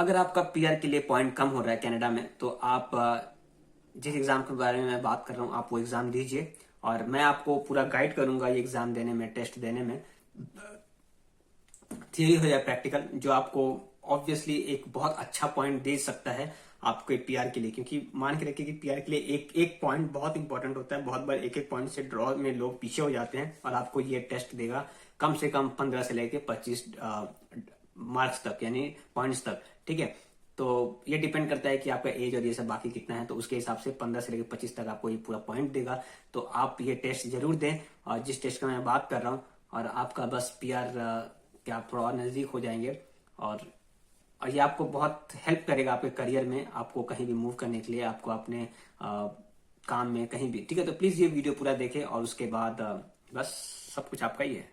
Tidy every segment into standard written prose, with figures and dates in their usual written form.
अगर आपका पीआर के लिए पॉइंट कम हो रहा है कनाडा में, तो आप जिस एग्जाम के बारे में मैं बात कर रहा हूँ, आप वो एग्जाम दीजिए और मैं आपको पूरा गाइड करूंगा ये एग्जाम देने में, टेस्ट देने में, थियरी हो या प्रैक्टिकल, जो आपको ऑब्वियसली एक बहुत अच्छा पॉइंट दे सकता है आपके पीआर के लिए। क्योंकि मान के रखिए कि पीआर के लिए एक एक पॉइंट बहुत इंपॉर्टेंट होता है। बहुत बार एक एक पॉइंट से ड्रॉ में लोग पीछे हो जाते हैं और आपको ये टेस्ट देगा कम से कम 15 से लेके 25 मार्क्स तक, यानी पॉइंट्स तक। ठीक है, तो ये डिपेंड करता है कि आपका एज और ये सब बाकी कितना है, तो उसके हिसाब से 15 से लेकर 25 तक आपको ये पूरा पॉइंट देगा। तो आप ये टेस्ट जरूर दें, और जिस टेस्ट का मैं बात कर रहा हूँ, और आपका बस पीआर के आप थोड़ा और नजदीक हो जाएंगे। और ये आपको बहुत हेल्प करेगा आपके करियर में, आपको कहीं भी मूव करने के लिए, आपको अपने काम में कहीं भी। ठीक है, तो प्लीज ये वीडियो पूरा देखें और उसके बाद बस सब कुछ आपका ही है।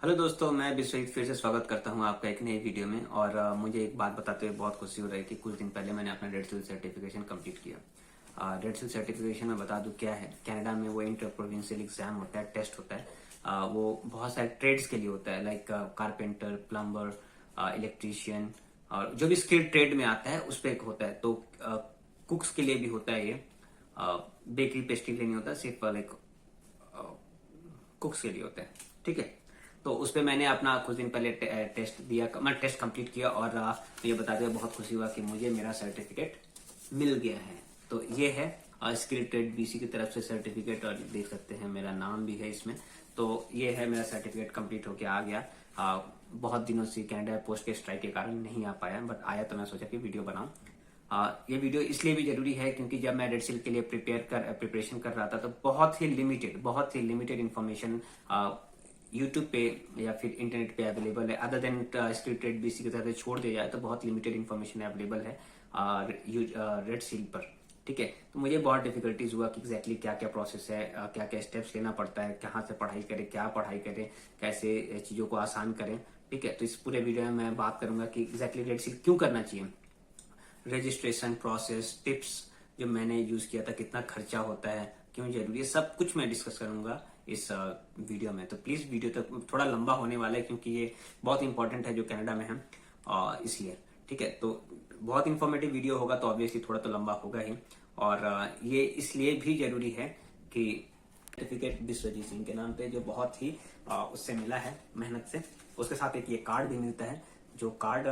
हेलो दोस्तों, मैं विश्वजीत फिर से स्वागत करता हूं आपका एक नए वीडियो में। और मुझे एक बात बताते हुए बहुत खुशी हो रही है कि कुछ दिन पहले मैंने अपना रेड सील सर्टिफिकेशन कंप्लीट किया। रेड सील सर्टिफिकेशन में बता दूं क्या है। कनाडा में वो इंटर प्रोविंशियल एग्जाम होता है, टेस्ट होता है। वो बहुत सारे ट्रेड्स के लिए होता है, लाइक कारपेंटर, प्लम्बर, इलेक्ट्रीशियन, और जो भी स्किल्ड ट्रेड में आता है उस पर होता है। तो कुक्स के लिए भी होता है ये, बेकरी पेस्ट्री के लिए नहीं होता, सिर्फ लाइक कुक्स के लिए होता है। ठीक है, तो उस पर मैंने अपना कुछ दिन पहले टेस्ट दिया, मैं टेस्ट कंप्लीट किया, और ये बताते हुए बहुत खुशी हुआ कि मुझे मेरा सर्टिफिकेट मिल गया है। तो ये है स्किल ट्रेड बीसी की तरफ से सर्टिफिकेट, और देख सकते हैं मेरा नाम भी है इसमें। तो ये है मेरा सर्टिफिकेट, कंप्लीट होके आ गया। बहुत दिनों से कनाडा पोस्ट के स्ट्राइक के कारण नहीं आ पाया, बट आया तो मैं सोचा कि वीडियो बनाऊं। ये वीडियो इसलिए भी जरूरी है क्योंकि जब मैं रेड सील के लिए प्रिपरेशन कर रहा था, तो बहुत ही लिमिटेड इन्फॉर्मेशन यूट्यूब पे या फिर इंटरनेट पे अवेलेबल है। Other than skill trade BC की तरफ से छोड़ दिया जाए तो बहुत लिमिटेड इन्फॉर्मेशन अवेलेबल है रेड सील पर। ठीक है, तो मुझे बहुत डिफिकल्टीज हुआ कि एग्जैक्टली क्या क्या प्रोसेस है, क्या क्या स्टेप्स लेना पड़ता है, कहाँ से पढ़ाई करें, क्या पढ़ाई करें, कैसे चीजों को आसान करें। ठीक है, तो इस पूरे वीडियो में मैं बात करूंगा कि एग्जैक्टली रेड सील क्यों करना चाहिए, रजिस्ट्रेशन प्रोसेस, टिप्स जो मैंने यूज किया था, कितना खर्चा होता है, क्यों जरूरी है, सब कुछ मैं डिस्कस करूंगा इस वीडियो में। तो प्लीज वीडियो तक थोड़ा लंबा होने वाला है क्योंकि ये बहुत इंपॉर्टेंट है जो कनाडा में है, इसलिए। ठीक है, तो बहुत इंफॉर्मेटिव वीडियो होगा तो ऑब्वियसली थोड़ा तो लंबा होगा ही। और ये इसलिए भी जरूरी है कि सर्टिफिकेट विश्वजीत सिंह के नाम पे जो बहुत ही उससे मिला है मेहनत से, उसके साथ एक ये कार्ड भी मिलता है, जो कार्ड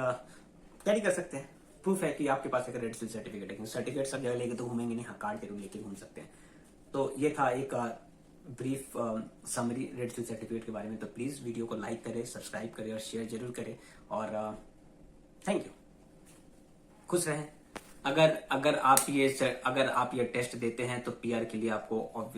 कैरी कर सकते हैं, प्रूफ है कि आपके पास एक रेड सील सर्टिफिकेट है। सर्टिफिकेट सब जगह लेके तो घूमेंगे नहीं, हाँ कार्ड जरूर लेके घूम सकते हैं। तो ये था एक brief summary red seal certificate के बारे में। तो प्लीज वीडियो को लाइक करें, सब्सक्राइब करें और शेयर जरूर करें। और थैंक यू, खुश रहें। अगर आप ये टेस्ट देते हैं तो पीआर के लिए आपको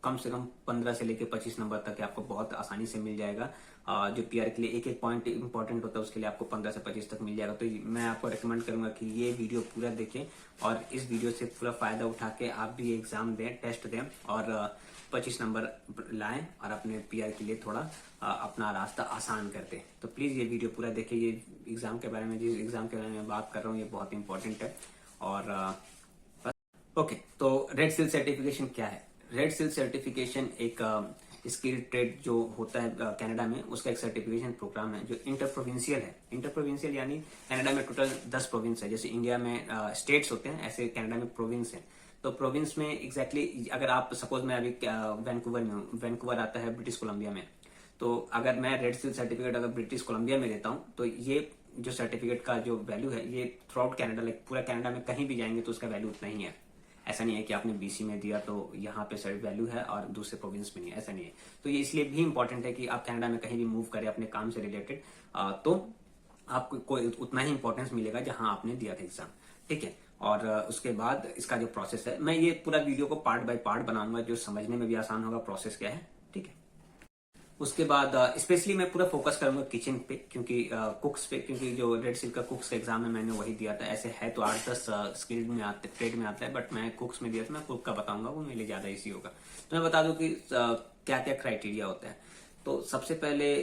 कम से कम 15 से लेकर 25 नंबर तक आपको बहुत आसानी से मिल जाएगा। जो पीआर के लिए एक एक पॉइंट इंपॉर्टेंट होता है उसके लिए आपको 15 से 25 तक मिल जाएगा। तो मैं आपको रेकमेंड करूंगा कि ये वीडियो पूरा देखें और इस वीडियो से पूरा फायदा उठा के आप भी एग्जाम दें, टेस्ट दें और 25 नंबर लाएं और अपने पीआर के लिए थोड़ा अपना रास्ता आसान कर दें। तो प्लीज ये वीडियो पूरा देखें। ये एग्जाम के बारे में, जिस एग्जाम के बारे में बात कर रहा हूँ, ये बहुत इंपॉर्टेंट है। और ओके, तो रेड सील सर्टिफिकेशन क्या है? रेड सील सर्टिफिकेशन एक स्किल ट्रेड जो होता है कनाडा में, उसका एक सर्टिफिकेशन प्रोग्राम है जो इंटर प्रोविंशियल है। इंटर प्रोविंशियल यानी कनाडा में टोटल 10 प्रोविंस है। जैसे इंडिया में स्टेट्स होते हैं, ऐसे कनाडा में प्रोविंस है। तो प्रोविंस में एग्जैक्टली अगर आप सपोज मैं अभी वैंकूवर में हूँ, वैंकूवर आता है ब्रिटिश कोलंबिया में, तो अगर मैं रेड सील सर्टिफिकेट अगर ब्रिटिश कोलंबिया में लेता हूँ, तो ये जो सर्टिफिकेट का जो वैल्यू है, ये थ्रू आउट कनाडा, लाइक पूरा कनाडा में कहीं भी जाएंगे तो उसका वैल्यू उतना ही है। ऐसा नहीं है कि आपने बीसी में दिया तो यहाँ पे सर्ट वैल्यू है और दूसरे प्रोविंस में नहीं है, ऐसा नहीं है। तो ये इसलिए भी इंपॉर्टेंट है कि आप कनाडा में कहीं भी मूव करें अपने काम से रिलेटेड, तो आपको उतना ही इंपॉर्टेंस मिलेगा जहां आपने दिया था एग्जाम। ठीक है, और उसके बाद इसका जो प्रोसेस है, मैं ये पूरा वीडियो को पार्ट बाय पार्ट बनाऊंगा जो समझने में भी आसान होगा, प्रोसेस क्या है। ठीक है, उसके बाद स्पेशली मैं पूरा फोकस करूंगा किचन पे, क्योंकि कुक्स पे, क्योंकि जो रेड सील का कुक्स का एग्जाम है मैंने वही दिया था। ऐसे है तो 8-10 स्किल्ड में आते, ट्रेड में आता है, बट मैं कुक्स में दिया था। मैं कुक का बताऊंगा, वो मेरे लिए ज्यादा इजी होगा। तो मैं बता दूं कि क्या क्या क्राइटेरिया होता है। तो सबसे पहले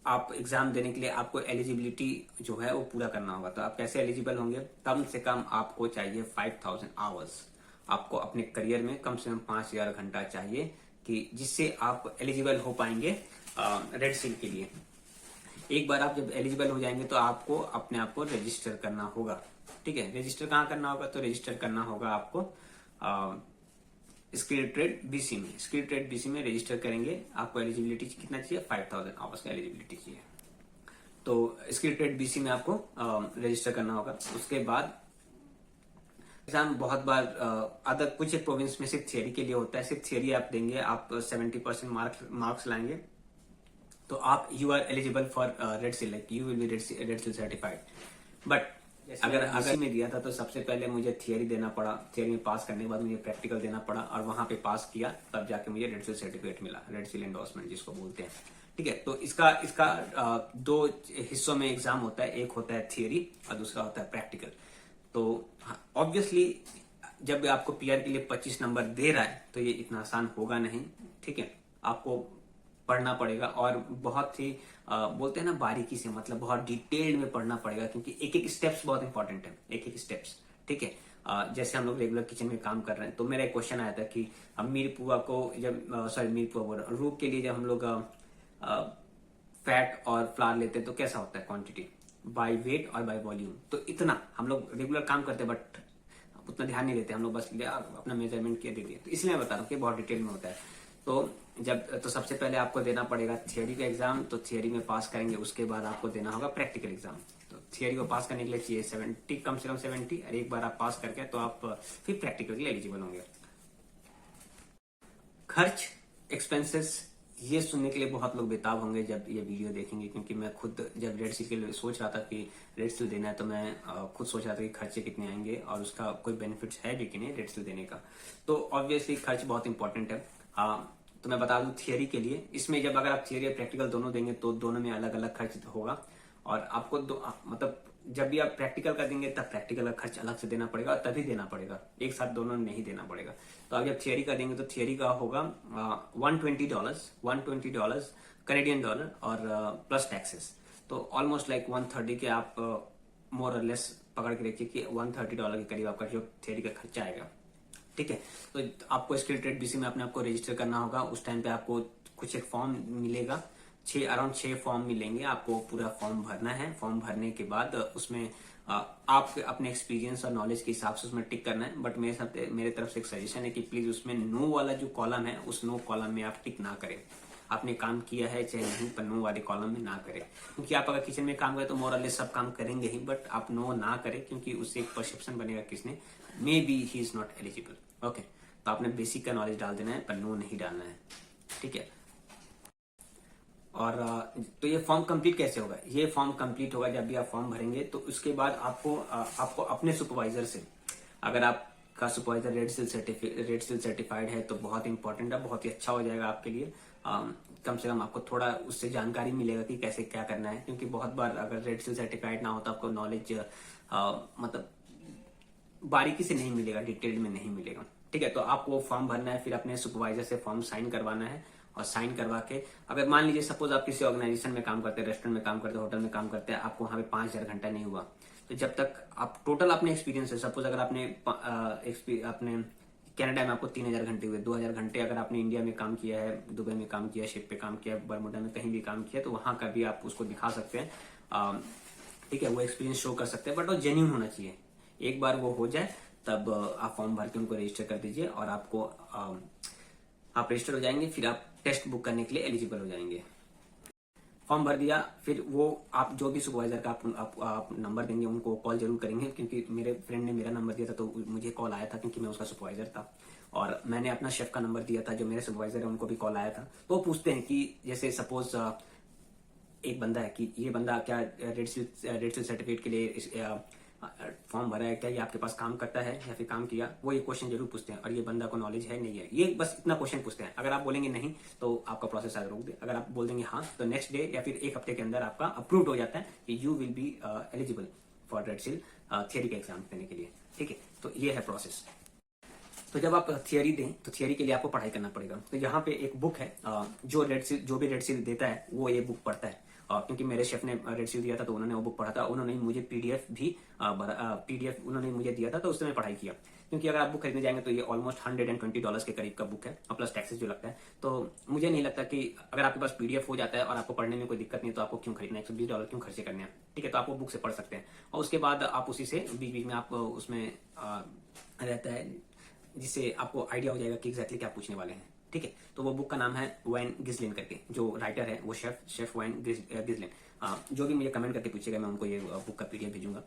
आप एग्जाम देने के लिए आपको एलिजिबिलिटी जो है वो पूरा करना होगा। तो आप कैसे एलिजिबल होंगे? कम से कम आपको चाहिए 5000 आवर्स। आपको अपने करियर में कम से कम 5000 घंटा चाहिए कि जिससे आप एलिजिबल हो पाएंगे रेड सील के लिए। एक बार आप जब एलिजिबल हो जाएंगे तो आपको अपने आप को रजिस्टर करना होगा। ठीक है, रजिस्टर कहाँ करना होगा? तो रजिस्टर करना होगा आपको स्किल ट्रेड बीसी में। स्किल ट्रेड बीसी में रजिस्टर करेंगे। आपको एलिजिबिलिटी कितना चाहिए? 5000 आवर्स का एलिजिबिलिटी चाहिए। तो स्किल ट्रेड बीसी में आपको रजिस्टर करना होगा। उसके बाद एग्जाम बहुत बार अदर कुछ एक प्रोविंस में सिर्फ थियरी के लिए होता है। सिर्फ थियरी आप देंगे, आप 70% मार्क्स लाएंगे तो आप you are eligible for red seal, like you will be red seal certified. But अगर में दिया था तो सबसे पहले मुझे थियरी देना पड़ा। थियरी में पास करने के बाद मुझे प्रैक्टिकल देना पड़ा और वहां पे पास किया, तब जाके मुझे रेड सील सर्टिफिकेट मिला, रेड सील एंडोर्समेंट जिसको बोलते हैं। ठीक है, तो इसका दो हिस्सों में एग्जाम होता है। एक होता है थियरी और दूसरा होता है प्रैक्टिकल। तो ऑब्वियसली जब भी आपको पीआर के लिए 25 नंबर दे रहा है तो ये इतना आसान होगा नहीं। ठीक है, आपको पढ़ना पड़ेगा और बहुत ही बोलते हैं ना बारीकी से, मतलब बहुत डिटेल्ड में पढ़ना पड़ेगा, क्योंकि एक एक स्टेप्स बहुत इंपॉर्टेंट है, एक एक स्टेप्स। ठीक है, जैसे हम लोग रेगुलर किचन में काम कर रहे हैं तो मेरा एक क्वेश्चन आया था कि अब मीर पुआ को जब मीर पुआ बोल रहा रूप के लिए जब हम लोग फैट और फ्लावर लेते हैं तो कैसा होता है क्वांटिटी? बाय वेट और बाय वॉल्यूम। तो इतना हम लोग रेगुलर काम करते हैं बट उतना ध्यान नहीं देते हम लोग, बस अपना मेजरमेंट किया दे दिया। तो इसलिए मैं बता रहा हूँ कि बहुत डिटेल में होता है। तो सबसे पहले आपको देना पड़ेगा थियरी का एग्जाम। तो थियरी में पास करेंगे, उसके बाद आपको देना होगा प्रैक्टिकल एग्जाम। तो थियरी को पास करने के लिए चाहिए 70, कम से कम 70, और एक बार आप पास करके तो आप फिर प्रैक्टिकल के लिए एलिजिबल होंगे। खर्च, एक्सपेंसेस, ये सुनने के लिए बहुत लोग बेताब होंगे जब ये वीडियो देखेंगे, क्योंकि मैं खुद जब रेड सील के लिए सोच रहा था कि रेड सील देना है तो मैं खुद सोच रहा था कि खर्चे कितने आएंगे और उसका कोई बेनिफिट्स है भी कि नहीं रेड सील देने का। तो ऑब्वियसली खर्च बहुत इंपॉर्टेंट है। तो मैं बता दूं थियरी के लिए, इसमें जब अगर आप थियरी और प्रैक्टिकल दोनों देंगे तो दोनों में अलग अलग खर्च होगा। और आपको मतलब जब भी आप प्रैक्टिकल का देंगे तब प्रैक्टिकल का खर्च अलग से देना पड़ेगा, तभी देना पड़ेगा, एक साथ दोनों नहीं देना पड़ेगा। तो आप जब थियरी का देंगे तो थियरी का होगा $120 कनेडियन डॉलर और प्लस टैक्सेस। तो ऑलमोस्ट लाइक 130 के आप मोर और लेस पकड़ के रखिए कि $130 के करीब आपका जो थियरी का खर्चा आएगा। ठीक है, तो आपको स्किल ट्रेड बीसी में अपने आपको रजिस्टर करना होगा। उस टाइम पे आपको कुछ एक फॉर्म मिलेगा, अराउंड 6 फॉर्म मिलेंगे। आपको पूरा फॉर्म भरना है। फॉर्म भरने के बाद उसमें आप अपने एक्सपीरियंस और नॉलेज के हिसाब से उसमें टिक करना है। बट मेरे तरफ से एक सजेशन है कि प्लीज उसमें नो वाला जो कॉलम है उस नो कॉलम में आप टिक ना करें। आपने काम किया है चाहे नहीं, पर नो वाले कॉलम में ना करें, क्योंकि आप अगर किचन में काम करें तो मोर सब काम करेंगे ही, बट आप नो ना करें, क्योंकि उससे एक परसेप्शन बनेगा किसने, may be he is not eligible. Okay, तो आपने बेसिक का नॉलेज डाल देना है पर नो नहीं डालना है। ठीक है, और तो ये फॉर्म कंप्लीट कैसे होगा? ये फॉर्म कंप्लीट होगा जब भी आप फॉर्म भरेंगे तो उसके बाद आपको अपने सुपरवाइजर से, अगर आपका सुपरवाइजर रेड सील सर्टिफाइड है तो बहुत इंपॉर्टेंट है, बहुत ही अच्छा हो जाएगा आपके लिए। कम से कम आपको थोड़ा उससे जानकारी मिलेगा कि कैसे क्या करना है, क्योंकि बहुत बार अगर रेड सील सर्टिफाइड ना हो तो आपको नॉलेज मतलब बारीकी से नहीं मिलेगा, डिटेल्ड में नहीं मिलेगा। ठीक है, तो आपको फॉर्म भरना है, फिर अपने सुपरवाइजर से फॉर्म साइन करवाना है और साइन करवा के अगर मान लीजिए सपोज आप किसी ऑर्गेनाइजेशन में काम करते हैं, रेस्टोरेंट में काम करते हैं, होटल में काम करते हैं, आपको वहां पे 5000 घंटा नहीं हुआ, तो जब तक आप टोटल अपने एक्सपीरियंस है, सपोज अगर आपने कनाडा में आपको 3000 घंटे हुए, 2000 घंटे अगर आपने इंडिया में काम किया है, दुबई में काम किया, शिप पे काम किया, बरमुडा में कहीं भी काम किया, तो वहां का भी आप उसको दिखा सकते हैं। ठीक है, वो एक्सपीरियंस शो कर सकते हैं, बट वो जेन्यून होना चाहिए। एक बार वो हो जाए तब आप फॉर्म भर के उनको रजिस्टर कर दीजिए और आपको आप रजिस्टर हो जाएंगे, फिर आप टेस्ट बुक करने के लिए एलिजिबल हो जाएंगे। फॉर्म भर दिया, फिर वो आप जो भी सुपरवाइजर का आप नंबर देंगे उनको कॉल जरूर करेंगे, क्योंकि मेरे फ्रेंड ने मेरा नंबर दिया था तो मुझे कॉल आया था, क्योंकि मैं उसका सुपरवाइजर था। और मैंने अपना शेफ का नंबर दिया था, जो मेरे सुपरवाइजर है उनको भी कॉल आया था। तो वो पूछते हैं कि जैसे सपोज एक बंदा है कि ये बंदा क्या रेड सील सर्टिफिकेट के लिए फॉर्म भरा है, क्या ये आपके पास काम करता है या फिर काम किया, वो ये क्वेश्चन जरूर पूछते हैं। और ये बंदा को नॉलेज है नहीं है, ये बस इतना क्वेश्चन पूछते हैं। अगर आप बोलेंगे नहीं तो आपका प्रोसेस आज रोक दे, अगर आप बोल देंगे हाँ तो नेक्स्ट डे या फिर एक हफ्ते के अंदर आपका अप्रूव्ड हो जाता है कि you will be eligible for red seal theory का एग्जाम देने के लिए। ठीक है, तो ये है प्रोसेस। तो जब आप थियरी दें तो थियरी के लिए आपको पढ़ाई करना पड़ेगा। तो यहाँ पे एक बुक है, जो भी रेड सील देता है वो ये बुक पढ़ता है। क्योंकि मेरे शेफ ने रेड सील दिया था तो उन्होंने वो बुक पढ़ा था, उन्होंने मुझे पीडीएफ भी पीडीएफ उन्होंने मुझे दिया था, तो उससे मैं पढ़ाई किया। क्योंकि अगर आप बुक खरीदने जाएंगे तो ये ऑलमोस्ट $120 के करीब का बुक है और प्लस टैक्सेस जो लगता है। तो मुझे नहीं लगता कि अगर आपके पास पीडीएफ हो जाता है और आपको पढ़ने में कोई दिक्कत नहीं तो आपको क्यों खरीदना है, $120 क्यों खर्चे करने हैं। ठीक है, तो आप वो बुक से पढ़ सकते हैं और उसके बाद आप उसी से बीच बीच में आप उसमें रहता है जिससे आपको आइडिया हो जाएगा कि एग्जैक्टली क्या पूछने वाले हैं। ठीक है, तो वो बुक का नाम है वाइन गिजलिन करके, जो राइटर है वो शेफ वाइन गिजलिन। जो भी मुझे कमेंट करके पूछेगा मैं उनको ये बुक का पीडीएफ भेजूंगा।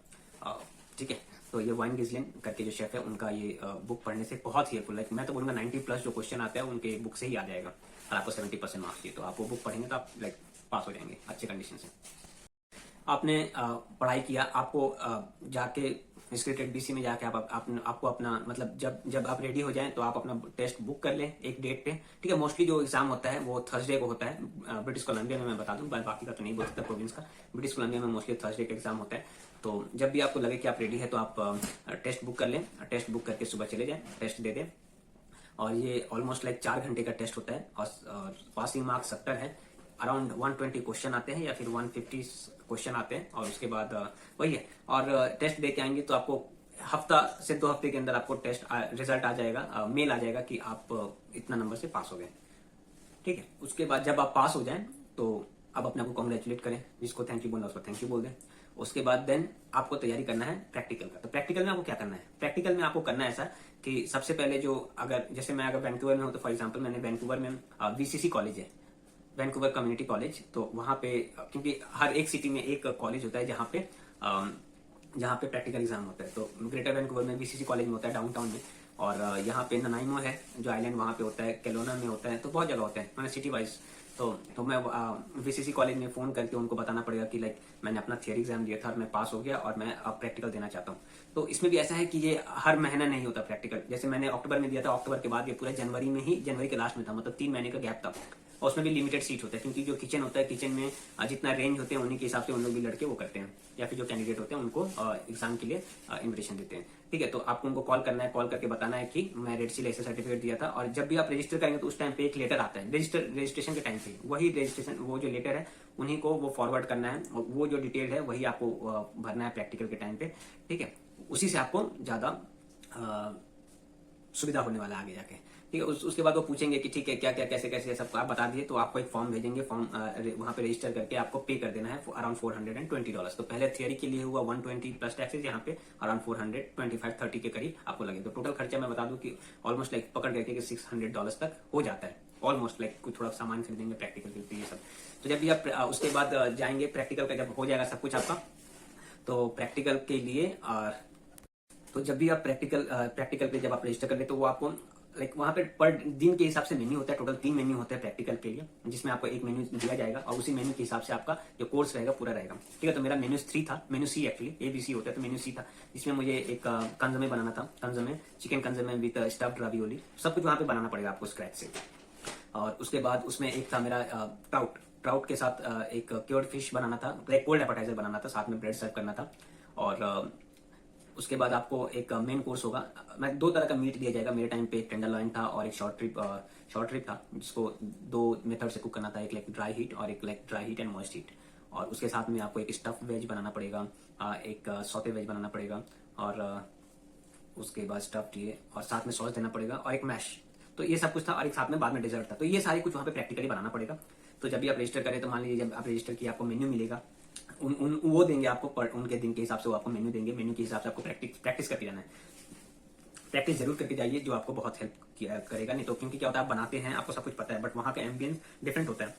ठीक है, तो ये वाइन गिजलिन करके जो शेफ है उनका ये बुक पढ़ने से बहुत ही हेल्पफुल है। मैं तो बोलूंगा 90+ जो क्वेश्चन आता है उनके बुक से ही आ जाएगा और आपको 70% मार्क्स चाहिए तो आप वो बुक पढ़ेंगे तो आप पास हो जाएंगे अच्छे कंडीशन से। आपने पढ़ाई किया, आपको जाके स्क्रिप्टेड बीसी में जाके आपको अपना मतलब जब आप रेडी हो जाएं तो आप अपना टेस्ट बुक कर लें एक डेट पे। ठीक है, मोस्टली जो एग्जाम होता है वो थर्सडे को होता है ब्रिटिश कोलंबिया में, मैं बता दूं, बाकी का तो नहीं बोल सकता प्रोविंस का। ब्रिटिश कोलंबिया में मोस्टली थर्सडे का एग्जाम होता है। तो जब भी आपको लगे कि आप रेडी है तो आप टेस्ट बुक कर लें, टेस्ट बुक करके सुबह चले जाएं, टेस्ट दे दें। और ये ऑलमोस्ट 4 घंटे का टेस्ट होता है और पासिंग मार्क्स 70 है। अराउंड 120 क्वेश्चन आते हैं या फिर 150 क्वेश्चन आते हैं और उसके बाद वही है। और टेस्ट दे के आएंगे तो आपको हफ्ता से 2 हफ्ते के अंदर आपको टेस्ट रिजल्ट आ जाएगा, मेल आ जाएगा कि आप इतना नंबर से पास हो गए। ठीक है, उसके बाद जब आप पास हो जाएं तो आप अपने आप को कॉन्ग्रेचुलेट करें, जिसको थैंक यू बोलना उसको थैंक यू बोल दें। उसके बाद देन आपको तैयारी करना है प्रैक्टिकल का। तो प्रैक्टिकल में आपको क्या करना है, प्रैक्टिकल में आपको करना है ऐसा कि सबसे पहले जो अगर मैं वैंकूवर में हूं तो फॉर एग्जांपल मैंने वैंकूवर में वीसीसी कॉलेज है, वैंकूवर कम्युनिटी कॉलेज। तो वहां पे क्योंकि हर एक सिटी में एक कॉलेज होता है जहाँ पे प्रैक्टिकल एग्जाम होता है। तो ग्रेटर वैंकूवर में वीसीसी कॉलेज में होता है डाउनटाउन में, और यहाँ पे ननाइमो है जो आइलैंड, वहाँ पे होता है, केलोना में होता है, तो बहुत जगह होता है मैंने सिटी वाइज। तो मैं वीसीसी कॉलेज में फोन करके उनको बताना पड़ेगा कि मैंने अपना थियरी एग्जाम दिया था और मैं पास हो गया और मैं अब प्रैक्टिकल देना चाहता हूँ। तो इसमें भी ऐसा है कि ये हर महीना नहीं होता प्रैक्टिकल। जैसे मैंने अक्टूबर में दिया था, अक्टूबर के बाद ये पूरा जनवरी के लास्ट में था, मतलब 3 महीने का गैप था। और उसमें भी लिमिटेड सीट होता है क्योंकि जो किचन होता है, किचन में जितना रेंज होते हैं उन्हीं के हिसाब से उन लोग भी लड़के वो करते हैं, या फिर जो कैंडिडेट होते हैं उनको एग्जाम के लिए इन्विटेशन देते हैं। ठीक है, तो आपको उनको कॉल करना है, कॉल करके बताना है कि मैं रेड सील ऐसे सर्टिफिकेट दिया था। और जब भी आप रजिस्टर करेंगे तो उस टाइम पे एक लेटर आता है, रजिस्ट्रेशन के टाइम पे वही रजिस्ट्रेशन, वो जो लेटर है उन्हीं को वो फॉरवर्ड करना है, और वो जो डिटेल है वही आपको भरना है प्रैक्टिकल के टाइम पे। ठीक है, उसी से आपको ज्यादा सुविधा होने वाला है आगे जाके। ठीक है, उसके बाद वो पूछेंगे कि ठीक है क्या क्या कैसे कैसे सब आप बता दिए, तो आपको एक फॉर्म भेजेंगे, फॉर्म वहां पे रजिस्टर करके आपको पे कर देना है अराउंड $420। तो पहले थियरी के लिए हुआ 120 प्लस टैक्सेस, यहाँ पे अराउंड 425-30 के करीब आपको लगे। तो टोटल खर्चा मैं बता दूं कि ऑलमोस्ट पकड़ करके कि $600 तक हो जाता है ऑलमोस्ट, कुछ थोड़ा सामान खरीदेंगे प्रैक्टिकल के लिए ये सब। तो जब भी आप उसके बाद जाएंगे प्रैक्टिकल का, जब हो जाएगा सब कुछ आपका, तो प्रैक्टिकल के लिए तो जब भी आप प्रैक्टिकल पे जब आप रजिस्टर कर ले तो वो आपको वहाँ पे पर दिन के हिसाब से मेन्यू होता है। टोटल 3 मेन्यू होते हैं प्रैक्टिकल के लिए, जिसमें आपको एक मेन्यू दिया जाएगा और उसी मेन्यू के हिसाब से आपका जो कोर्स रहेगा पूरा रहेगा। ठीक है, तो मेरा मेन्यू 3 था, मेन्यू सी एक्चुअली ABC होता है, तो मेन्यू सी था, जिसमें मुझे एक कंजमे बनाना था, चिकन कंजमे विद स्टफ्ड रावियोली, सब कुछ वहाँ पे बनाना पड़ेगा आपको स्क्रैच से। और उसके बाद उसमें एक था मेरा ट्राउट के साथ एक क्योर्ड फिश बनाना था, कोल्ड एपेटाइजर बनाना था, साथ में ब्रेड सर्व करना था। और उसके बाद आपको एक मेन कोर्स होगा, मैं 2 तरह का मीट दिया जाएगा। मेरे टाइम पे एक टेंडरलॉइन था और एक शॉर्ट ट्रिप था, जिसको 2 मेथड से कुक करना था, एक ड्राई हीट और एक dry heat and moist heat. और उसके साथ में आपको एक स्टफ वेज बनाना पड़ेगा, एक सौते वेज बनाना पड़ेगा, और उसके बाद स्टफ ये, और साथ में सॉस देना पड़ेगा, और एक मैश। तो ये सब कुछ था, और एक साथ में बाद में डेजर्ट था। तो ये सारी कुछ वहाँ पे प्रैक्टिकली बनाना पड़ेगा। तो जब भी आप रजिस्टर करें तो मान लीजिए जब आप रजिस्टर किए आपको मेन्यू मिलेगा, वो देंगे आपको उनके दिन के हिसाब से वो आपको मेन्यू देंगे, मेन्यू के हिसाब से आपको प्रैक्टिस करते जाना है। प्रैक्टिस जरूर करके जाइए, जो आपको बहुत हेल्प करेगा। नहीं तो क्योंकि क्या होता है, आप बनाते हैं, आपको सब कुछ पता है, बट वहाँ का एम्बियंस डिफरेंट होता है।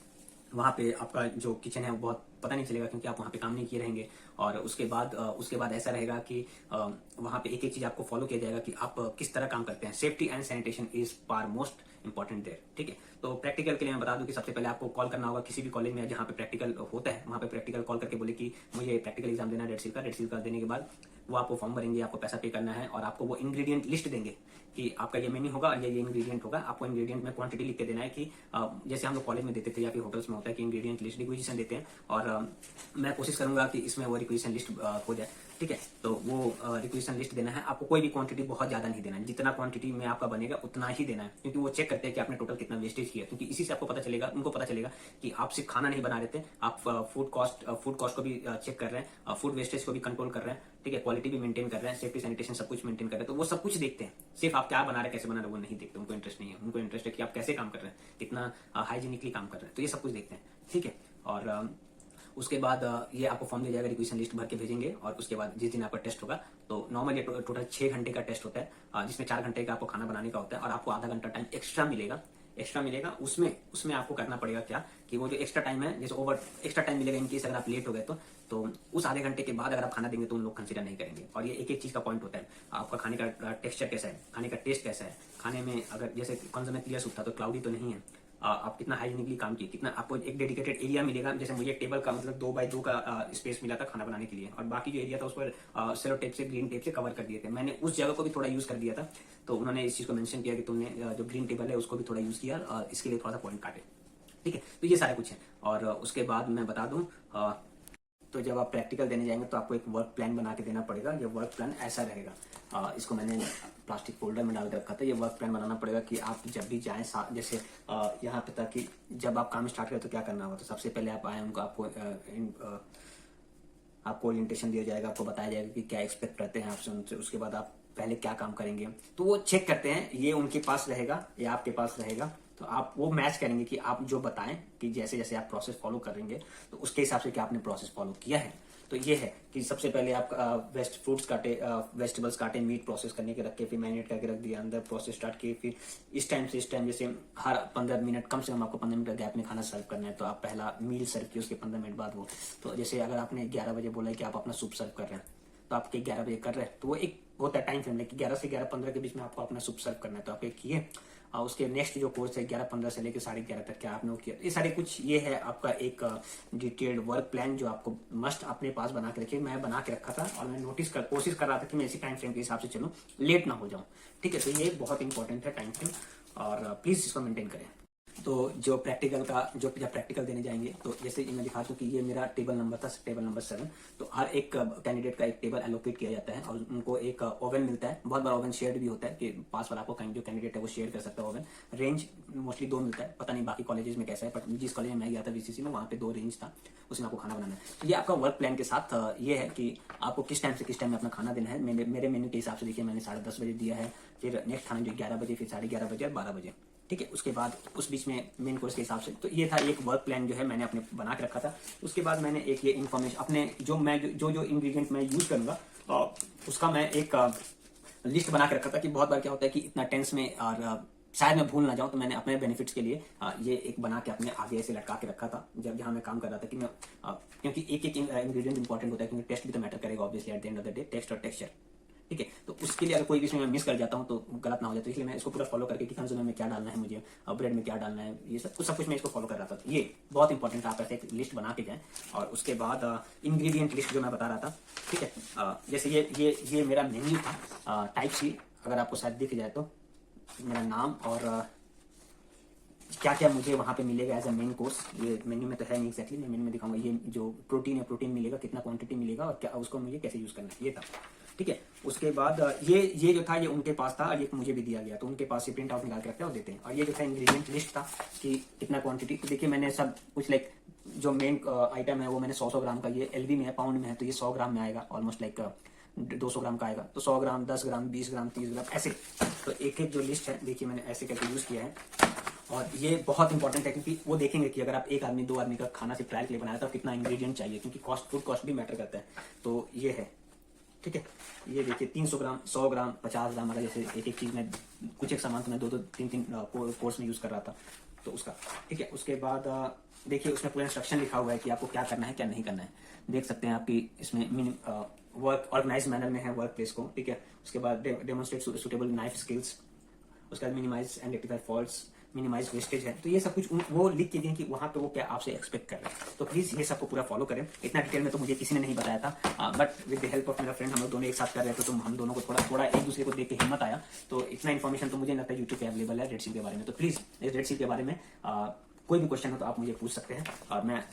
वहाँ पे आपका जो किचन है वो बहुत पता नहीं चलेगा, क्योंकि आप वहाँ पे काम नहीं किए रहेंगे। और उसके बाद ऐसा रहेगा कि वहाँ पे एक एक चीज आपको फॉलो किया जाएगा कि आप किस तरह काम करते हैं। Safety and sanitation is foremost important there. ठीक है, तो प्रैक्टिकल के लिए मैं बता दूं कि सबसे पहले आपको कॉल करना होगा किसी भी कॉलेज में जहाँ पे प्रैक्टिकल होता है, वहाँ पे प्रैक्टिकल कॉल करके बोले कि मुझे प्रैक्टिकल एग्जाम देना है रेड सील का देने के बाद वो आपको फॉर्म भरेंगे, आपको पैसा पे करना है, और आपको वो इंग्रेडिएंट लिस्ट देंगे कि आपका ये मेन्यू होगा और ये इंग्रेडिएंट होगा। आपको इंग्रेडिएंट में क्वांटिटी लिख के देना है कि जैसे हम लोग कॉलेज में देते थे या फिर होटल्स में होता है कि इंग्रेडिएंट लिस्ट रिक्वेजिशन देते हैं, और मैं कोशिश करूंगा कि इसमें वो रिक्वेजिशन लिस्ट हो जाए। ठीक है। तो वो रिक्वेजिशन लिस्ट देना है आपको, कोई भी क्वांटिटी बहुत ज्यादा नहीं देना है, जितना क्वांटिटी में आपका बनेगा उतना ही देना है, क्योंकि वो चेक करते हैं कि आपने टोटल कितना वेस्टेज किया, क्योंकि इसी से आपको पता चलेगा, उनको पता चलेगा कि आप सिर्फ खाना नहीं बना रहे थे, आप फूड कॉस्ट को भी चेक कर रहे हैं, फूड वेस्टेज को भी कंट्रोल कर रहे हैं, ठीक है, क्वालिटी भी मेंटेन कर रहे हैं, सेफ्टी सैनिटेशन सब कुछ मेंटेन कर रहे हैं। तो वो सब कुछ देखते हैं, सिर्फ आप क्या बना रहे हैं, कैसे बना रहे हैं वो नहीं देखते, उनको इंटरेस्ट नहीं है, उनको इंटरेस्ट है कि आप कैसे काम कर रहे हैं, कितना हाइजीनिकली काम कर रहे हैं, तो ये सब कुछ देखते हैं, ठीक है। और उसके बाद ये आपको फॉर्म दिया जाएगा, रिक्वेशन लिस्ट भर के भेजेंगे, और उसके बाद जिस दिन आपका टेस्ट होगा, तो नॉर्मल ये टोटल 6 घंटे का टेस्ट होता है, जिसमें 4 घंटे का आपको खाना बनाने का होता है, और आपको आधा घंटा टाइम एक्स्ट्रा मिलेगा। उसमें आपको करना पड़ेगा क्या कि वो जो एक्स्ट्रा टाइम है, जैसे ओवर एक्स्ट्रा टाइम मिलेगा इनकेस अगर आप लेट हो गए तो उस आधे घंटे के बाद अगर आप खाना देंगे तो उन लोग कंसिडर नहीं करेंगे। और ये एक एक चीज का पॉइंट होता है, आपका खाने का टेक्सचर कैसा है, खाने का टेस्ट कैसा है, खाने में अगर जैसे कौन सा में क्लियर सूप था तो क्लाउडी तो नहीं है, आप कितना हाइजीनिकली काम किए, कितना आपको एक डेडिकेटेड एरिया मिलेगा, जैसे मुझे टेबल का मतलब 2x2 का स्पेस मिला था खाना बनाने के लिए, और बाकी जो एरिया था उस पर सेलो टेप से, ग्रीन टेप से कवर कर दिए थे। मैंने उस जगह को भी थोड़ा यूज कर दिया था, तो उन्होंने इस चीज को मेंशन किया कि तुमने जो ग्रीन टेबल है उसको भी थोड़ा यूज किया, और इसके लिए थोड़ा सा पॉइंट काटे, ठीक है। तो ये सारा कुछ है। और उसके बाद मैं बता दूं, तो जब आप प्रैक्टिकल देने जाएंगे तो आपको एक वर्क प्लान बना के देना पड़ेगा। ये वर्क प्लान ऐसा रहेगा, इसको मैंने प्लास्टिक फोल्डर में डाल के रखा था। ये वर्क प्लान बनाना पड़ेगा कि आप जब भी जाएं, जैसे यहाँ पे था कि जब आप काम स्टार्ट करें तो क्या करना होगा। तो सबसे पहले आप आए, उनको आपको ओरिएंटेशन दिया जाएगा, आपको बताया जाएगा कि क्या एक्सपेक्ट करते हैं आपसे उनसे, उसके बाद आप पहले क्या काम करेंगे। तो वो चेक करते हैं ये उनके पास रहेगा या आपके पास रहेगा, तो आप वो मैच करेंगे कि आप जो बताएं कि जैसे जैसे आप प्रोसेस फॉलो करेंगे तो उसके हिसाब से क्या आपने प्रोसेस फॉलो किया है। तो ये है कि सबसे पहले आप फ्रूट्स काटे, वेजिटेबल्स काटे, मीट प्रोसेस करने के रख के, फिर मैरिनेट करके रख दिया, अंदर प्रोसेस स्टार्ट किए, फिर इस टाइम से इस टाइम, जैसे हर 15 मिनट, कम से कम आपको 15 मिनट गैप में खाना सर्व करना है, तो आप पहला मील सर्व किए, उसके 15 मिनट बाद वो, तो जैसे अगर आपने 11 बजे बोला है कि आप अपना सूप सर्व कर रहे हैं, तो आपके 11 बजे कर रहे हैं, तो वो एक होता है टाइम फ्रेम, कि 11 से 11:15 के बीच में आपको अपना सूप सर्व करना है, तो आप एक किए। और उसके नेक्स्ट जो कोर्स है 11:15 से लेकर 11:30 तक क्या आपने वो किया। ये सारे कुछ, ये है आपका एक डिटेल्ड वर्क प्लान जो आपको मस्ट अपने पास बना के रखिए। मैं बना के रखा था और मैं कोशिश कर रहा था कि मैं इसी टाइम फ्रेम के हिसाब से चलूं, लेट ना हो जाऊं, ठीक है। तो ये बहुत इंपॉर्टेंट है टाइम फ्रेम, और प्लीज इसको मेंटेन करें। तो जो प्रैक्टिकल का जब प्रैक्टिकल देने जाएंगे, तो जैसे मैं दिखा दूं कि ये मेरा टेबल नंबर था, टेबल नंबर 7। तो हर एक कैंडिडेट का एक टेबल एलोकेट किया जाता है, और उनको एक ओवन मिलता है। बहुत बड़ा ओवन शेयर भी होता है कि पास वाला आपको जो कैंडिडेट है वो शेयर कर सकता है ओवन। रेंज मोस्टली 2 मिलता है, पता नहीं बाकी कॉलेजेस में कैसा है, बट जिस कॉलेज में मैं गया था VCC में, वहाँ पे 2 रेंज था, उसमें आपको खाना बनाना है। तो ये आपका वर्क प्लान के साथ ये है कि आपको किस टाइम से किस टाइम में अपना खाना देना है। मेरे मेन्यू के हिसाब से देखिए, मैंने 10:30 बजे दिया है, फिर नेक्स्ट खाना जो 11 बजे, फिर 11:30 बजे और 12 बजे, ठीक है। उसके बाद उस बीच में मेन कोर्स के हिसाब से, तो ये था एक वर्क प्लान जो है मैंने अपने बना के रखा था। उसके बाद मैंने एक ये इन्फॉर्मेशन अपने जो इंग्रेडिएंट मैं यूज करूंगा उसका मैं एक लिस्ट बना के रखा था, कि बहुत बार क्या होता है कि इतना टेंस में और शायद मैं भूल ना जाऊं, तो मैंने अपने बेनिफिट्स के लिए ये एक बना के अपने आगे ऐसे लटका के रखा था जब जहां मैं काम कर रहा था, कि मैं क्योंकि एक इंग्रेडिएंट इंपॉर्टेंट होता है, क्योंकि टेस्ट भी तो मैटर करेगा obviously at the end of the day, test और टेक्सचर, ठीक है। तो उसके लिए अगर कोई भी इसमें मैं मिस कर जाता हूं तो गलत ना हो जाए, तो इसलिए मैं इसको पूरा फॉलो करके कि कंज्यूमर में क्या डालना है, मुझे ब्रेड में क्या डालना है, ये सब कुछ मैं इसको फॉलो कर रहा था। ये बहुत इंपॉर्टेंट है, आप ऐसे एक लिस्ट बना के जाएं। और उसके बाद इंग्रेडिएंट लिस्ट जो मैं बता रहा था, ठीक है। जैसे ये मेरा मेन्यू था, टाइप सी, अगर आपको शायद दिख जाए तो मेरा नाम और क्या क्या मुझे वहां पे मिलेगा एज अ मेन कोर्स। ये मेन्यू में तो है नहीं एक्जैक्टली, मैं मेन्यू में दिखाऊंगा। ये जो प्रोटीन है, प्रोटीन मिलेगा, कितना क्वांटिटी मिलेगा और क्या उसको मुझे कैसे यूज करना है, ये था, ठीक है। उसके बाद ये जो था ये उनके पास था, और ये मुझे भी दिया गया, तो उनके पास से प्रिंट आउट निकाल के रखते हैं और देते हैं। और ये जो था इंग्रेडिएंट लिस्ट था कि कितना क्वांटिटी, तो देखिए मैंने सब कुछ लाइक जो मेन आइटम है वो मैंने 100 ग्राम का, ये LV में है, पाउंड में है, तो ये 100 ग्राम में आएगा, ऑलमोस्ट लाइक 200 ग्राम का आएगा। तो 100 ग्राम, 10 ग्राम, 20 ग्राम, 30 ग्राम, ऐसे। तो एक एक जो लिस्ट है देखिए मैंने ऐसे करके यूज किया है। और ये बहुत इंपॉर्टेंट है, क्योंकि वो देखेंगे कि अगर आप एक आदमी 2 आदमी का खाना सिर्फ ट्रायल के लिए बनाया तो कितना इंग्रेडिएंट चाहिए, क्योंकि फूड कॉस्ट भी मैटर करता है। तो ये है, ठीक है। ये देखिए 300 ग्राम, 100 ग्राम, 50 ग्राम, अगर जैसे एक एक चीज में कुछ एक सामान तो मैं 2-2, 3-3 कोर्स में यूज कर रहा था, तो उसका, ठीक है। उसके बाद देखिए उसमें पूरा इंस्ट्रक्शन लिखा हुआ है कि आपको क्या करना है क्या नहीं करना है। देख सकते हैं आपकी इसमें वर्क ऑर्गेनाइज मैनर में है वर्क प्लेस को, ठीक है। उसके बाद डेमोन्स्ट्रेट सुटेबल नाइफ स्किल्स, उसके बाद minimize and rectify faults, minimize wastage है। तो ये सब कुछ वो लिख के दिए कि वहां पे वो क्या आपसे एक्सपेक्ट कर रहे हैं। तो प्लीज ये सबको पूरा फॉलो करें। इतना डिटेल में तो मुझे किसी ने नहीं बताया था, but with the help of मेरा फ्रेंड हम लोग दोनों एक साथ कर रहे थे, तो हम दोनों को थोड़ा एक दूसरे को देख के हिम्मत आया। तो इतना इन्फॉर्मेशन तो मुझे लगता है यूट्यूब पे अवेलेबल है रेड सील के बारे में। तो प्लीज इस रेड सील के बारे में कोई भी क्वेश्चन हो तो आप मुझे पूछ सकते हैं और मैं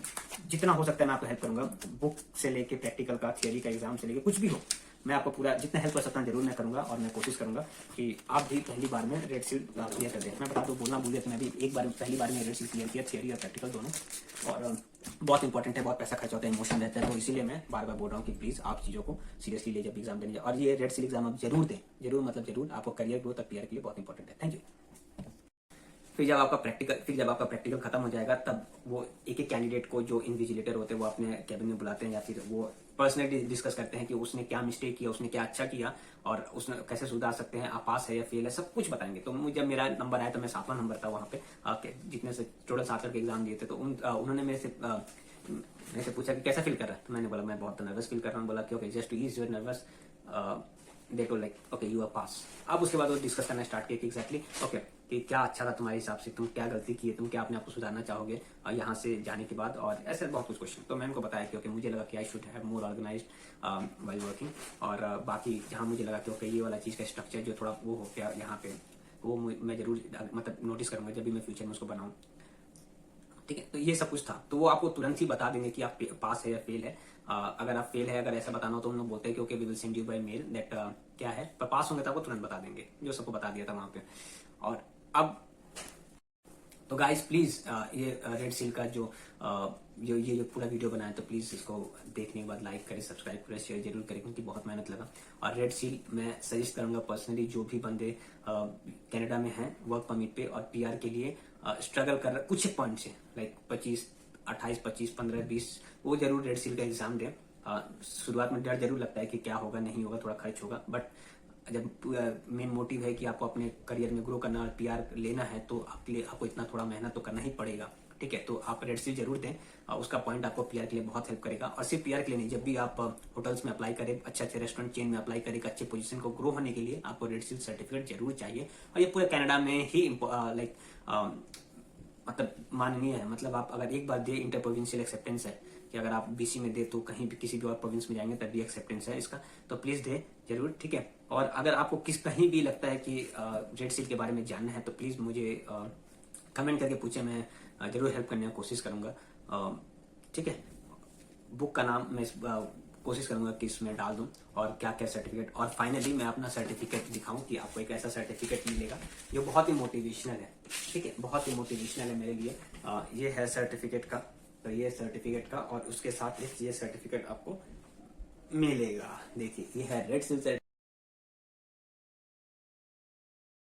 जितना हो सकता है मैं आपको हेल्प करूंगा। बुक से लेके प्रैक्टिकल का, थियरी का, एग्जाम से लेके कुछ भी हो, मैं आपको पूरा जितना हेल्प कर सकता हूँ जरूर मैं करूंगा। और मैं कोशिश करूंगा कि आप भी पहली बार में रेड सील क्लियर कर दें। मैं बता दूं, बोलना भूल गया, मैं भी एक बार पहली बार में रेड सील क्लियर किया, थियरी और प्रैक्टिकल दोनों। और बहुत इंपॉर्टेंट है, बहुत पैसा खर्च होता है, इमोशन रहता है, तो इसीलिए मैं बार बार बोल रहा हूँ कि प्लीज आप चीजों को सीरियसली ले जब एग्जाम देने जाए। और ये रेड सील एग्जाम आप जरूर दें, जरूर मतलब जरूर, आपको करियर ग्रोथ और पीआर के लिए बहुत इंपॉर्टेंट है। Thank you. फिर जब आपका प्रैक्टिकल खत्म हो जाएगा, तब वो एक एक कैंडिडेट को, जो इन्विजिलेटर होते हैं, वो अपने कैबिन में बुलाते हैं या फिर वो पर्सनली डिस्कस करते हैं कि उसने क्या मिस्टेक किया, उसने क्या अच्छा किया और उसने कैसे सुधार सकते हैं, आप पास है या फेल है, सब कुछ बताएंगे। तो मुझे जब मेरा नंबर आया तो मैं 7वां नंबर था वहाँ पे, जितने से टोटल 7 करके एग्जाम दिए थे। तो उन्होंने मेरे से पूछा कि कैसा फील कर रहा है, तो मैंने बोला मैं बहुत नर्वस फील कर रहा हूँ। बोला कि okay, just to ease your nervous, they told like okay you are pass. अब उसके बाद वो डिस्कस करना स्टार्ट किया कि एग्जैक्टली ओके कि क्या अच्छा था तुम्हारे हिसाब से, तुम क्या गलती की है, तुम क्या अपने आप को सुधारना चाहोगे यहाँ से जाने के बाद, और ऐसे बहुत कुछ क्वेश्चन। तो मैं उनको बताया कि ओके मुझे लगा कि I should have more organized while working, और बाकी जहाँ मुझे लगा कि ओके ये वाला चीज़ का स्ट्रक्चर जो थोड़ा वो हो गया यहाँ पे, वो मैं जरूर मतलब नोटिस करूंगा जब भी मैं फ्यूचर में उसको बनाऊँ। ठीक है, तो ये सब कुछ था। तो वो आपको तुरंत ही बता देंगे कि आप पास है या फेल है। अगर आप फेल है, अगर ऐसा बताना हो तो उन लोग बोलते हैं कि okay we will send you by mail that क्या है, पर पास होंगे तो आपको तुरंत बता देंगे, जो सबको बता दिया था वहां पे। और अब तो गाइस प्लीज ये रेड सील का जो ये जो पूरा वीडियो बनाया, तो प्लीज इसको देखने के बाद लाइक करें, सब्सक्राइब करें, शेयर जरूर करें, क्योंकि बहुत मेहनत लगा। और रेड सील मैं सजेस्ट करूंगा पर्सनली, जो भी बंदे कनाडा में हैं वर्क परमिट पे और पीआर के लिए स्ट्रगल कर रहे, कुछ एक पॉइंट से लाइक 25, 28, 25, 15, 20, वो जरूर रेड सील का एग्जाम दें। शुरुआत में डर जरूर लगता है कि क्या होगा, नहीं होगा, थोड़ा खर्च होगा, बट जब मेन मोटिव है कि आपको अपने करियर में ग्रो करना और पीआर लेना है, तो आपको इतना थोड़ा मेहनत तो करना ही पड़ेगा। ठीक है, तो आप रेड सील जरूर दें, उसका पॉइंट आपको पीआर के लिए बहुत हेल्प करेगा। और सिर्फ पीआर के लिए नहीं, जब भी आप होटल्स में अप्लाई करें, अच्छे अच्छे रेस्टोरेंट चेन में अप्लाई करें, अच्छे पोजीशन को ग्रो होने के लिए आपको रेड सील सर्टिफिकेट जरूर चाहिए। और ये पूरे कनाडा में ही लाइक मतलब माननीय है। मतलब आप अगर एक बार दे, इंटर प्रोविंशियल एक्सेप्टेंस है कि अगर आप बीसी में दे तो कहीं भी किसी भी और प्रोविंस में जाएंगे तब भी एक्सेप्टेंस है इसका, तो प्लीज दे जरूर। ठीक है, और अगर आपको कहीं भी लगता है कि रेड सील के बारे में जानना है तो प्लीज मुझे कमेंट करके पूछे, मैं जरूर हेल्प करने की कोशिश करूंगा। ठीक है, बुक का नाम मैं कोशिश करूंगा कि इसमें डाल दूं, और क्या क्या सर्टिफिकेट, और फाइनली मैं अपना सर्टिफिकेट दिखाऊं कि आपको एक ऐसा सर्टिफिकेट मिलेगा जो बहुत ही मोटिवेशनल है। ठीक है, बहुत ही मोटिवेशनल है मेरे लिए। ये है सर्टिफिकेट का, तो ये सर्टिफिकेट का, और उसके साथ एक ये सर्टिफिकेट आपको मिलेगा। देखिए ये है रेड सील